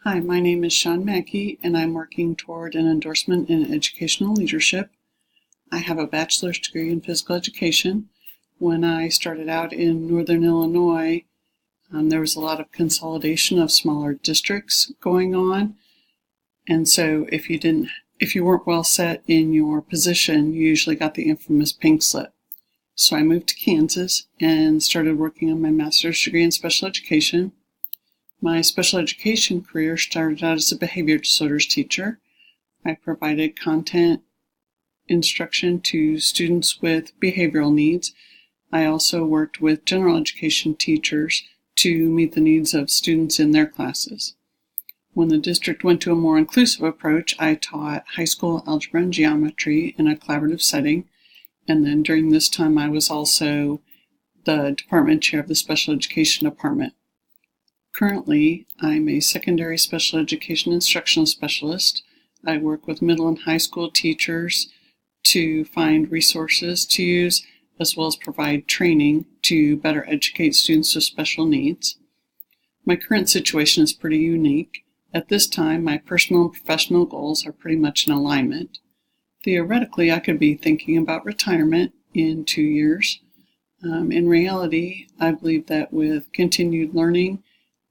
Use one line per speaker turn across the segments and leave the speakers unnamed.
Hi, my name is Shawn Mackay, and I'm working toward an endorsement in educational leadership. I have a bachelor's degree in physical education. When I started out in Northern Illinois, there was a lot of consolidation of smaller districts going on, and so if you weren't well set in your position, you usually got the infamous pink slip. So I moved to Kansas and started working on my master's degree in special education. My special education career started out as a behavior disorders teacher. I provided content instruction to students with behavioral needs. I also worked with general education teachers to meet the needs of students in their classes. When the district went to a more inclusive approach, I taught high school algebra and geometry in a collaborative setting. And then during this time, I was also the department chair of the special education department. Currently, I'm a secondary special education instructional specialist. I work with middle and high school teachers to find resources to use, as well as provide training to better educate students with special needs. My current situation is pretty unique. At this time, my personal and professional goals are pretty much in alignment. Theoretically, I could be thinking about retirement in 2 years. In reality, I believe that with continued learning,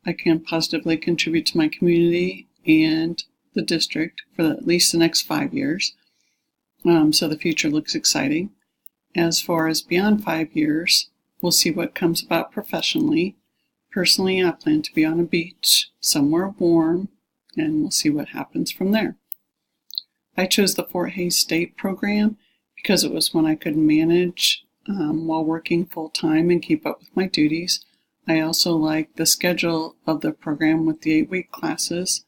I can positively contribute to my community and the district for at least the next 5 years. So the future looks exciting. As far as beyond 5 years, we'll see what comes about professionally. Personally, I plan to be on a beach somewhere warm, and we'll see what happens from there. I chose the Fort Hays State program because it was one I could manage while working full-time and keep up with my duties. I also like the schedule of the program with the 8-week classes.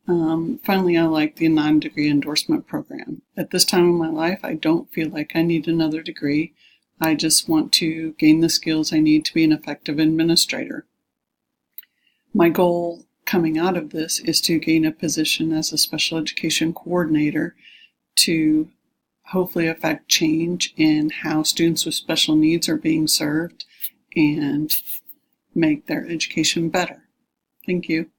Finally, I like the non-degree endorsement program. At this time in my life, I don't feel like I need another degree. I just want to gain the skills I need to be an effective administrator. My goal coming out of this is to gain a position as a special education coordinator to hopefully affect change in how students with special needs are being served and make their education better. Thank you.